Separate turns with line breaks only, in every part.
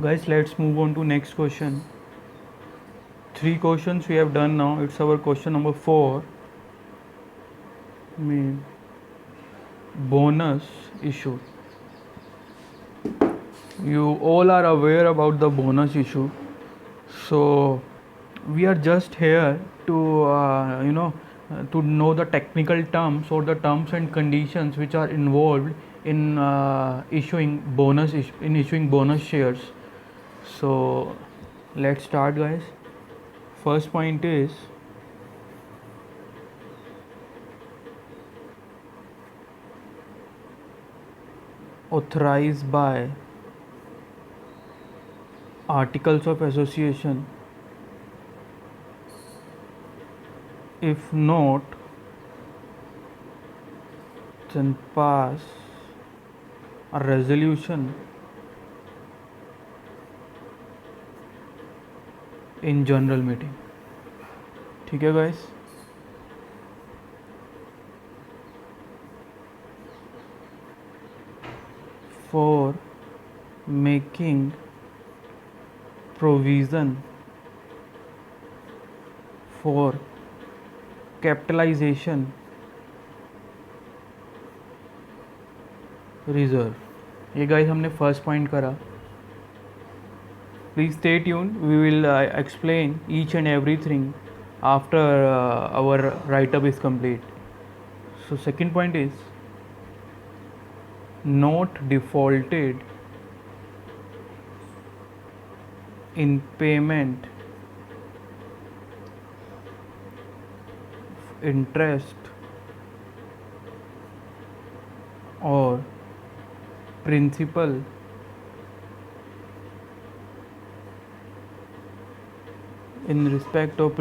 Guys, let's move on to next question. 3 questions we have done now. It's our question number 4. Mean bonus issue. You all are aware about the bonus issue. So we are just here to to know the technical terms or the terms and conditions which are involved in issuing bonus shares. So let's start, guys. First point is authorized by articles of association. If not, then pass a resolution in general meeting. ठीक है guys? For making provision for capitalization reserve. ये guys हमने first point करा. Please stay tuned. We will explain each and everything after our write-up is complete. So second point is not defaulted in payment interest or principal in respect of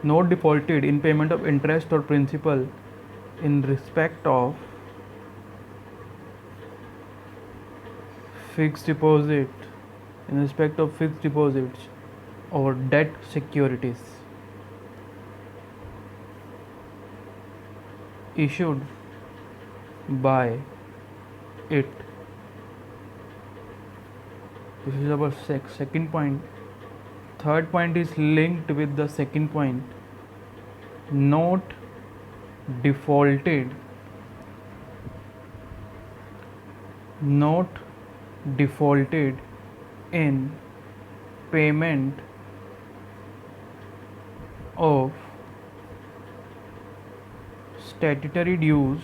not defaulted in payment of interest or principal in respect of fixed deposit in respect of fixed deposits or debt securities issued by it. This is our second point. Third point is linked with the second point. Not defaulted in payment of statutory dues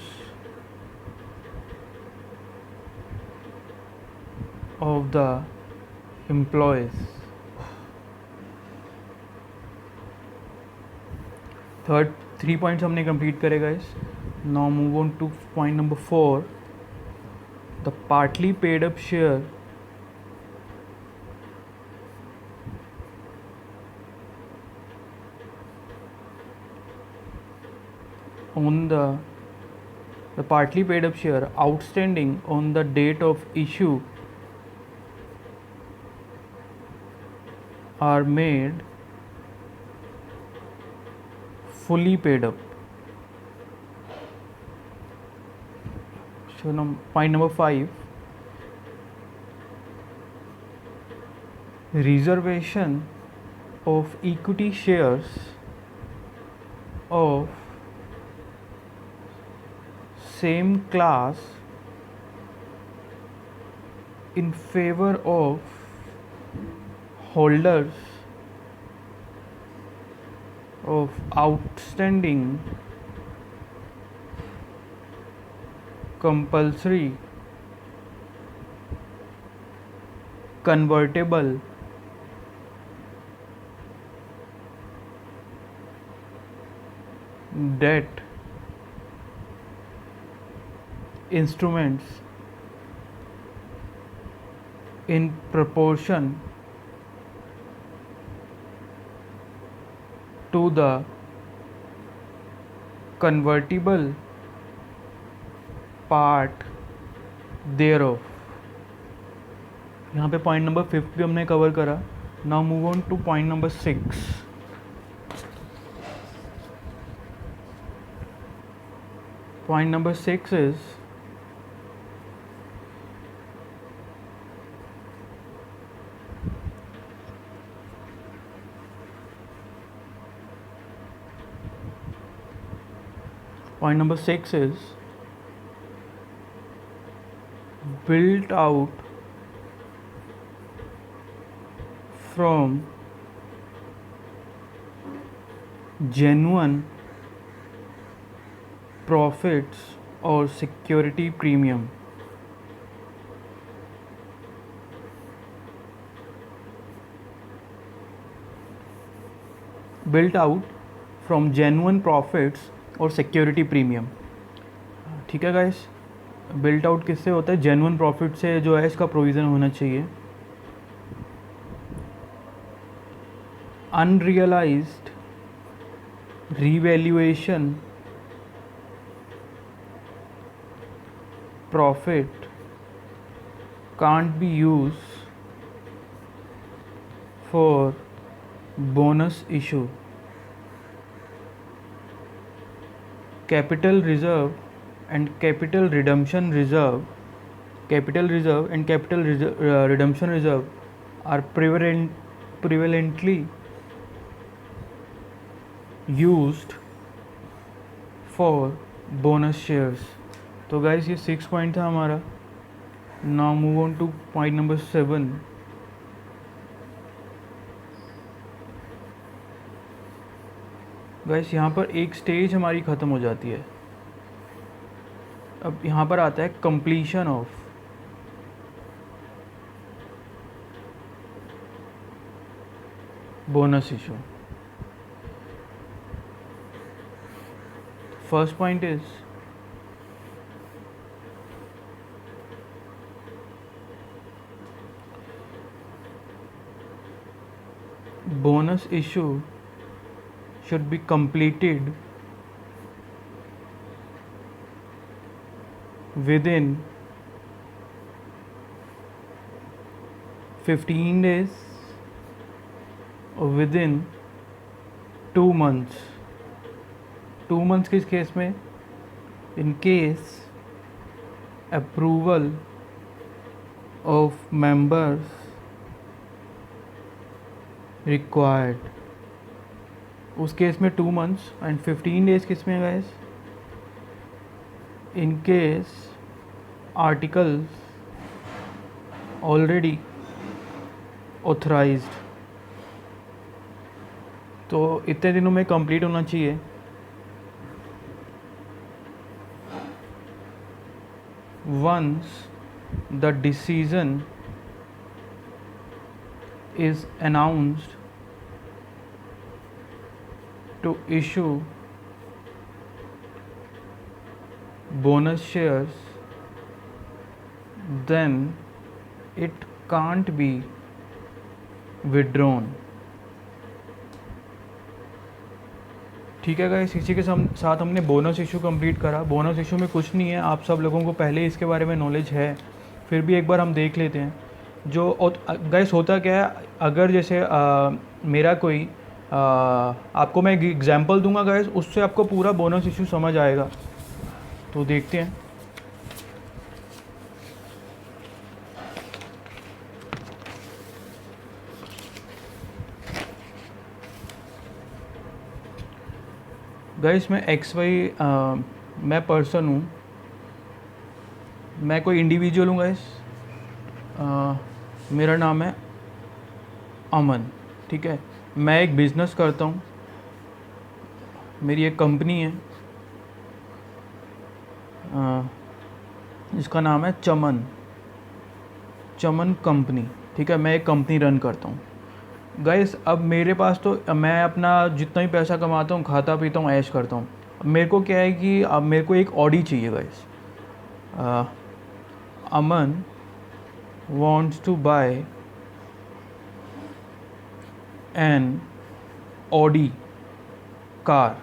of the employees. Third 3 points हमने complete करे guys. Now move on two point number 4. The partly paid up share on the partly paid up share outstanding on the date of issue are made fully paid up. So now point number 5, reservation of equity shares of same class in favor of holders of outstanding compulsory convertible debt instruments in proportion to the convertible part thereof. यहाँ पे point number 5 भी हमने cover करा. Now move on two point number 6. Point number 6 is Point number 6 is built out from genuine profits or security premium. Built out from genuine profits और security premium. ठीक है guys, built out किससे होता है? Genuine profit से जो है इसका प्रोविज़न होना चाहिए. Unrealised revaluation profit can't be used for bonus issue. Capital reserve and capital redemption reserve redemption reserve are prevalently used for bonus shares. तो गाइस ये 6 पॉइंट था हमारा. Now move on two point number 7. Guys यहाँ पर एक stage हमारी ख़त्म हो जाती है. अब यहाँ पर आता है completion of bonus issue. First point is bonus issue should be completed within 15 days or within 2 months. 2 months किस केस में? In case approval of members required. उस केस में 2 months and 15 days किस में guys? In case articles already authorized. तो इतने दिनों में कंप्लीट होना चाहिए. Once the decision is announced to issue bonus shares, then it can't be withdrawn. ठीक है गाइस, इसी के साथ हमने बोनस इशू कंप्लीट करा. बोनस इशू में कुछ नहीं है, आप सब लोगों को पहले इसके बारे में नॉलेज है, फिर भी एक बार हम देख लेते हैं. जो गाइस होता क्या है, अगर जैसे मेरा कोई आपको मैं एग्जांपल दूंगा गाइस, उससे आपको पूरा बोनस इशू समझ आएगा. तो देखते हैं. गाइस मैं मैं पर्सन हूँ, मैं कोई इंडिविजुअल हूँ गाइस. मेरा नाम है अमन. ठीक है, मैं एक बिज़नेस करता हूँ, मेरी एक कंपनी है जिसका नाम है चमन कंपनी. ठीक है, मैं एक कंपनी रन करता हूँ गाइस. अब मेरे पास तो मैं अपना जितना भी पैसा कमाता हूँ, खाता पीता हूँ, ऐश करता हूँ. मेरे को क्या है कि अब मेरे को एक ऑडी चाहिए guys. Aman wants to buy an Audi car.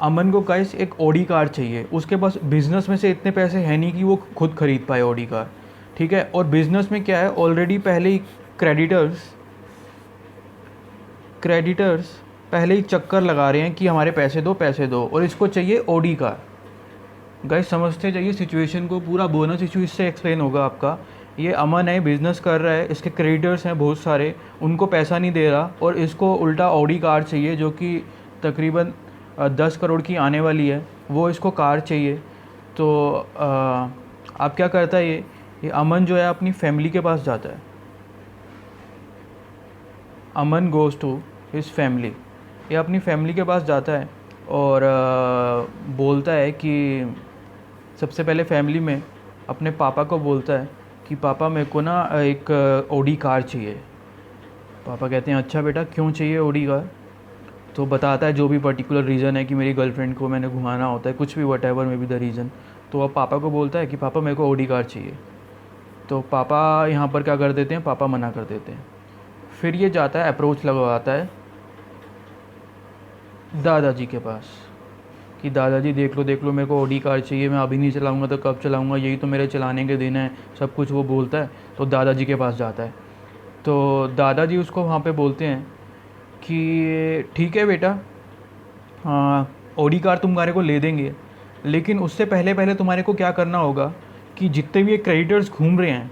Aman को गाइस एक ऑडी कार चाहिए. उसके पास बिज़नेस में से इतने पैसे हैं नहीं कि वो खुद खरीद पाए ऑडी कार. ठीक है, और बिज़नेस में क्या है, ऑलरेडी पहले ही क्रेडिटर्स पहले ही चक्कर लगा रहे हैं कि हमारे पैसे दो, और इसको चाहिए ऑडी कार. गाइस समझते जाइए सिचुएशन को. पूरा बोनस इशू इससे एक्सप्लेन होगा आपका. ये अमन है, बिज़नेस कर रहा है, इसके क्रेडिटर्स हैं बहुत सारे, उनको पैसा नहीं दे रहा, और इसको उल्टा ऑडी कार चाहिए जो कि तकरीबन 10 करोड़ की आने वाली है. वो इसको कार चाहिए। तो अब क्या करता है ये अमन जो है अपनी फैमिली के पास जाता है। अमन गोज़ टू हिज फैमिली, ये अपनी फैमिली के पास जाता है और बोलता है कि सबसे पहले फैमिली में अपने पापा को बोलता है कि पापा मेरे को ना एक ओडी कार चाहिए। पापा कहते हैं अच्छा बेटा क्यों चाहिए ओडी कार? तो बताता है जो भी पर्टिकुलर रीज़न है कि मेरी गर्लफ्रेंड को मैंने घुमाना होता है, कुछ भी what ever may be the reason. तो अब पापा को बोलता है कि पापा मेरे को ओडी कार चाहिए। तो पापा यहाँ पर क्या कर देते हैं, पापा मना कर देते हैं। फिर ये जाता है अप्रोच लगवाता है दादाजी के पास कि दादाजी देख लो मेरे को ओडी कार चाहिए, मैं अभी नहीं चलाऊंगा तो कब चलाऊंगा, यही तो मेरे चलाने के दिन है, सब कुछ वो बोलता है। तो दादाजी के पास जाता है। तो दादाजी उसको वहाँ पे बोलते हैं कि ठीक है बेटा, ओडी कार तुम्हारे को ले देंगे, लेकिन उससे पहले पहले तुम्हारे को क्या करना होगा कि जितने भी ये क्रेडिटर्स घूम रहे हैं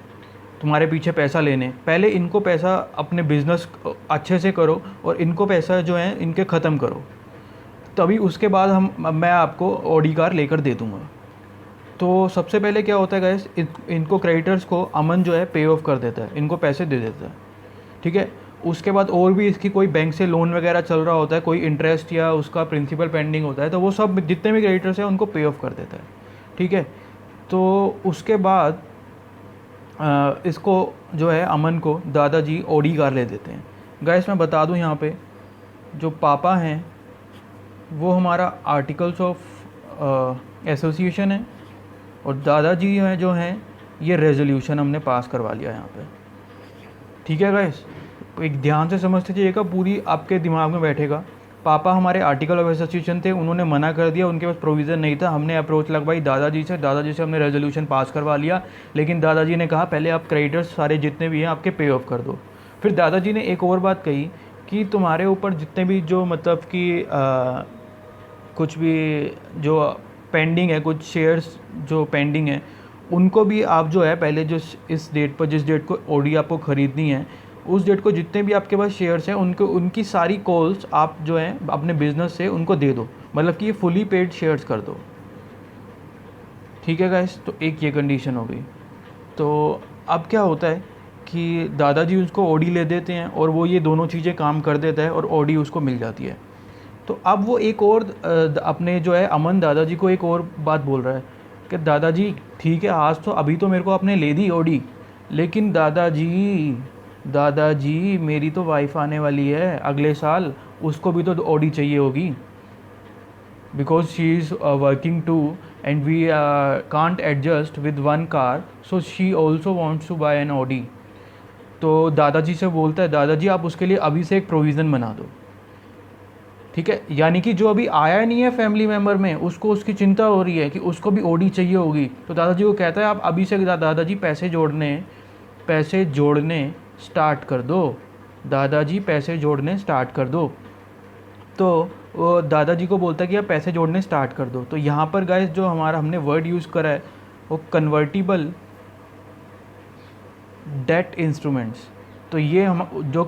तुम्हारे पीछे पैसा लेने, पहले इनको पैसा अपने बिज़नेस अच्छे से करो और इनको पैसा जो है इनके ख़त्म करो, तभी उसके बाद मैं आपको ऑडी कार लेकर दे दूँगा। तो सबसे पहले क्या होता है गाइस, इनको क्रेडिटर्स को अमन जो है पे ऑफ कर देता है, इनको पैसे दे देता है। ठीक है, उसके बाद और भी इसकी कोई बैंक से लोन वगैरह चल रहा होता है, कोई इंटरेस्ट या उसका प्रिंसिपल पेंडिंग होता है, तो वो सब जितने भी क्रेडिटर्स हैं उनको पे ऑफ कर देता है। ठीक है, तो उसके बाद इसको जो है अमन को दादाजी ऑडी कार ले देते हैं। गाइस मैं बता दूं यहाँ पे जो पापा हैं वो हमारा आर्टिकल्स ऑफ एसोसिएशन है और दादाजी हैं जो हैं ये रेजोल्यूशन हमने पास करवा लिया यहाँ पे। ठीक है गाइस, एक ध्यान से समझ लीजिएगा, पूरी आपके दिमाग में बैठेगा। पापा हमारे आर्टिकल ऑफ एसोसिएशन थे, उन्होंने मना कर दिया, उनके पास प्रोविज़न नहीं था, हमने अप्रोच लगवाई दादाजी से हमने रेजोल्यूशन पास करवा लिया, लेकिन दादाजी ने कहा पहले आप क्रेडिटर्स सारे जितने भी हैं आपके पे ऑफ कर दो। फिर दादाजी ने एक और बात कही कि तुम्हारे ऊपर जितने भी जो मतलब कि कुछ भी जो पेंडिंग है, कुछ शेयर्स जो पेंडिंग है, उनको भी आप जो है पहले जो इस डेट पर जिस डेट को ओडी आपको ख़रीदनी है उस डेट को जितने भी आपके पास शेयर्स हैं उनको उनकी सारी कॉल्स आप जो हैं अपने बिज़नेस से उनको दे दो, मतलब कि ये फुली पेड शेयर्स कर दो। ठीक है गाइस, तो एक ये कंडीशन हो गई। तो अब क्या होता है कि दादाजी उसको ओडी ले देते हैं और वो ये दोनों चीज़ें काम कर देता है और ओडी उसको मिल जाती है। तो अब वो एक और अपने जो है अमन दादाजी को एक और बात बोल रहा है कि दादाजी ठीक है, आज तो अभी तो मेरे को आपने ले दी ओडी, लेकिन दादाजी मेरी तो वाइफ आने वाली है अगले साल, उसको भी तो ओडी चाहिए होगी, because she is working too and we can't adjust with one car, so she also wants to buy an Audi. तो दादाजी से बोलता है दादाजी आप उसके लिए अभी से एक प्रोविज़न बना दो। ठीक है, यानी कि जो अभी आया नहीं है फैमिली मेम्बर में उसको उसकी चिंता हो रही है कि उसको भी ओडी चाहिए होगी, तो दादाजी को कहता है आप अभी से दादाजी पैसे जोड़ने स्टार्ट कर दो, दादाजी पैसे जोड़ने स्टार्ट कर दो। तो वो दादाजी को बोलता है कि आप पैसे जोड़ने स्टार्ट कर दो। तो यहाँ पर गाइस जो हमारा हमने वर्ड यूज़ करा है वो कन्वर्टिबल डेट इंस्ट्रूमेंट्स। तो ये हम जो